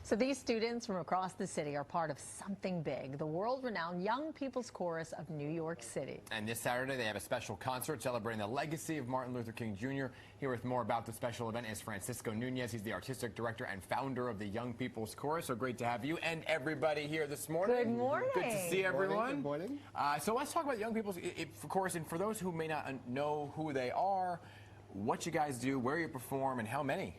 So these students from across the city are part of something big, the world-renowned Young People's Chorus of New York City. And this Saturday, they have a special concert celebrating the legacy of Martin Luther King Jr. Here with more about the special event is Francisco Nunez. He's the artistic director and founder of the Young People's Chorus. So great to have you and everybody here this morning. Good morning. Good to see everyone. Good morning. So let's talk about Young People's Chorus. And for those who may not know who they are, what you guys do, where you perform, and how many?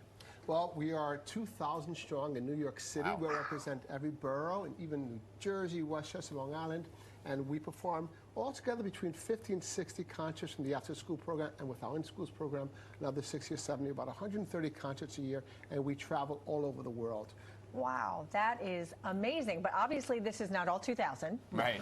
Well, we are 2,000 strong in New York City. Wow. We represent every borough, and even New Jersey, Westchester, Long Island. And we perform altogether between 50 and 60 concerts from the after-school program and with our in-schools program, another 60 or 70, about 130 concerts a year, and we travel all over the world. Wow, that is amazing. But obviously, this is not all 2,000. Right.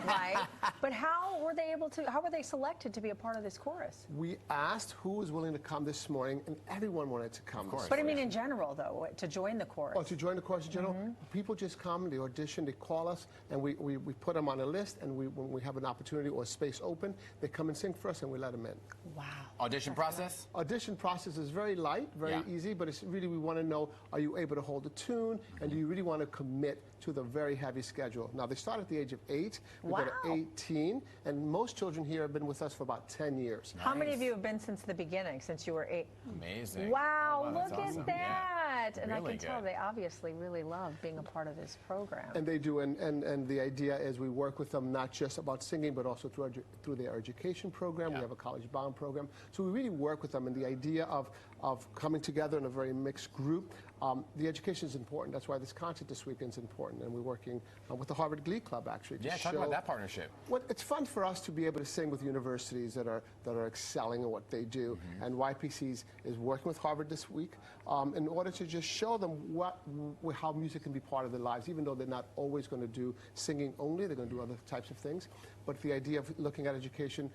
Right. But how were they selected to be a part of this chorus? We asked who was willing to come this morning, and everyone wanted to come. Of course. But I mean, in general, though, to join the chorus. Oh, to join the chorus in general, people just come, they audition, they call us, and we put them on a list, and when we have an opportunity or a space open, they come and sing for us, and we let them in. Wow. Audition process? Audition process is very light, very easy, but it's really, we want to know, are you able to hold a tune, and do you really want to commit to the very heavy schedule? Now, they start at the age of 8, we go to 18, and most children here have been with us for about 10 years. Nice. How many of you have been since the beginning, since you were 8? Amazing. Wow, oh, look awesome. at that. Yeah. And Really I can tell they obviously really love being a part of this program. And they do, and the idea is we work with them not just about singing, but also through their education program. We have a college-bound program. So we really work with them, and the idea of coming together in a very mixed group. The education is important. That's why this concert this weekend is important, and we're working with the Harvard Glee Club, actually. Yeah, talk about that partnership. Well, it's fun for us to be able to sing with universities that are excelling in what they do, and YPC is working with Harvard this week in order to just show them how music can be part of their lives, even though they're not always going to do singing only. They're going to do other types of things, but the idea of looking at education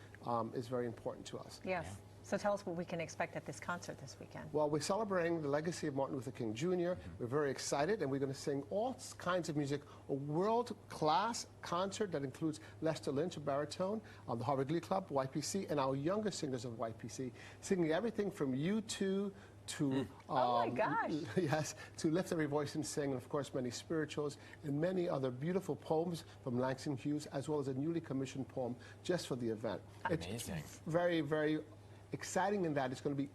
is very important to us. Yes. Yeah. So tell us what we can expect at this concert this weekend. Well, we're celebrating the legacy of Martin Luther King Jr. We're very excited, and we're going to sing all kinds of music, a world-class concert that includes Lester Lynch, a baritone, the Harvard Glee Club, YPC, and our younger singers of YPC, singing everything from U2 to oh my gosh. Yes, to Lift Every Voice and Sing, and of course many spirituals and many other beautiful poems from Langston Hughes, as well as a newly commissioned poem just for the event. Amazing. It's very, very exciting in that it's going to be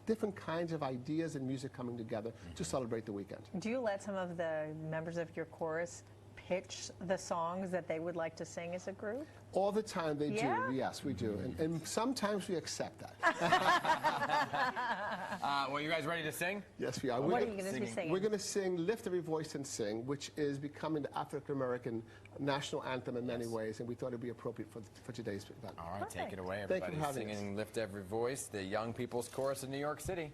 different kinds of ideas and music coming together to celebrate the weekend. Do you let some of the members of your chorus pitch the songs that they would like to sing as a group? All the time they do, yes, we do. And sometimes we accept that. Well, you guys ready to sing? Yes, we are. What are you going to be singing? We're going to sing Lift Every Voice and Sing, which is becoming the African-American national anthem in many ways, and we thought it would be appropriate for today's event. All right, Perfect. take it away, Thank everybody. you for having Singing Lift Every Voice, the Young People's Chorus of New York City.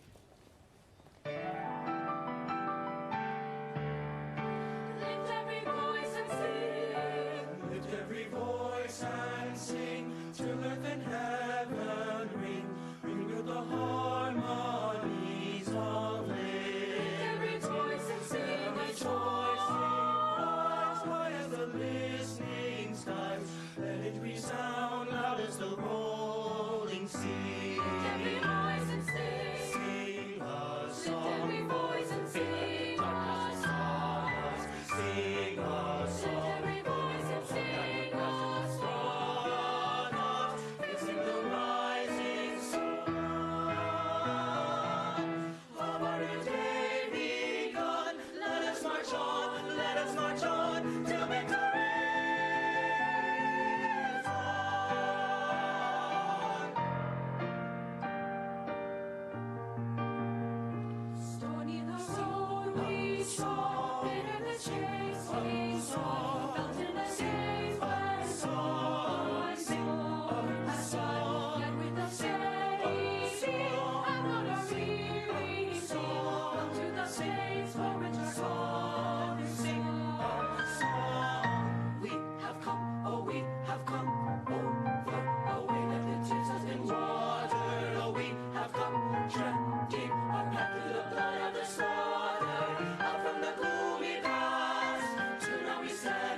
Now we stand.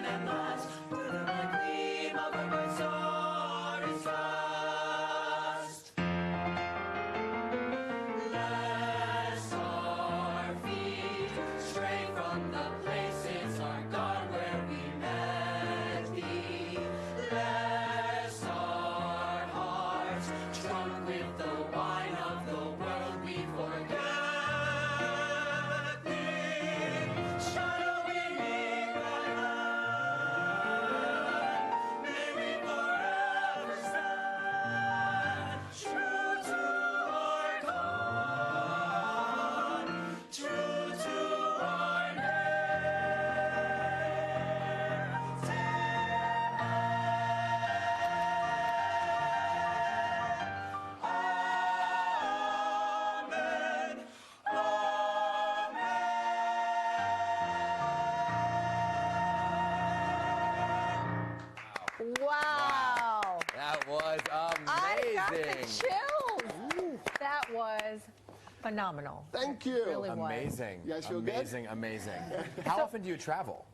phenomenal. Thank you. It really was. Amazing. You guys feel good? amazing, amazing. How often do you travel?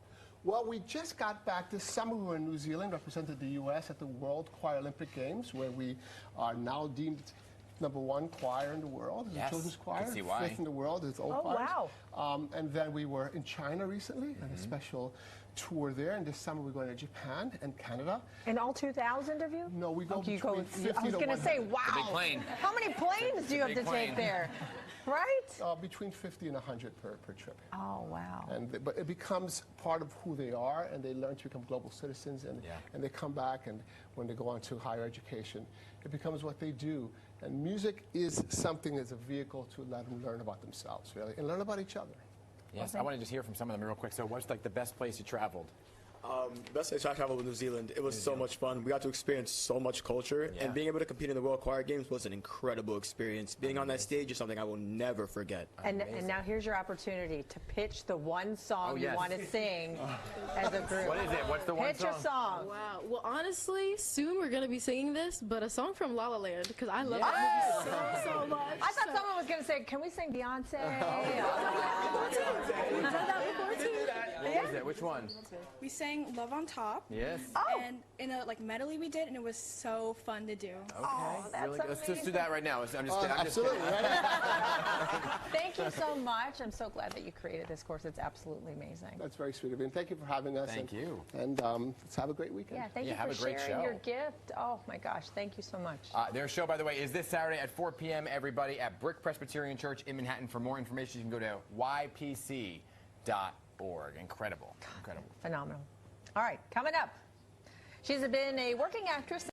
Well, we just got back this summer. We were in New Zealand, represented the U.S. at the World Choir Olympic Games, where we are now deemed #1 choir in the world. Yes, The children's choir. can see why. 5th in the world. It's old Oh, choirs. wow. And then we were in China recently, and a special tour there. And this summer we're going to Japan and Canada. And all 2,000 of you? No, we go Okay, between 50 I was to going to say, 100. wow. big plane. How many planes do you have big to plane. take there? Right? Between 50 and 100 per trip. Oh, wow. But it becomes part of who they are, and they learn to become global citizens, and they come back, and when they go on to higher education, it becomes what they do. And music is something that's a vehicle to let them learn about themselves, really, and learn about each other. Yes, I want to just hear from some of them real quick. So what's like the best place you traveled? Best place I traveled was New Zealand. It was so much fun. We got to experience so much culture, and being able to compete in the World Choir Games was an incredible experience. Being on that stage is something I will never forget. And now here's your opportunity to pitch the one song you want to sing as a group. What is it? What's the one Pitch your song. Wow. Well, honestly, soon we're going to be singing this, but a song from La La Land, because I love that movie so much. I thought someone was going to say, can we sing Beyonce? We've done that before, too. What is it? Which one? We sang Love on Top. Yes. And in a medley we did, and it was so fun to do. Okay. that's Let's just do that right now. I'm just Absolutely. kidding. Thank you so much. I'm so glad that you created this course. It's absolutely amazing. That's very sweet of you. And thank you for having us. Thank you. And let's have a great weekend. Yeah, thank you have for a great sharing show. your gift. Oh, my gosh. Thank you so much. Their show, by the way, is this Saturday at 4 p.m. Everybody at Brick Presbyterian Church in Manhattan. For more information, you can go to ypc.org. Incredible. Incredible. Phenomenal. All right, coming up. She's been a working actress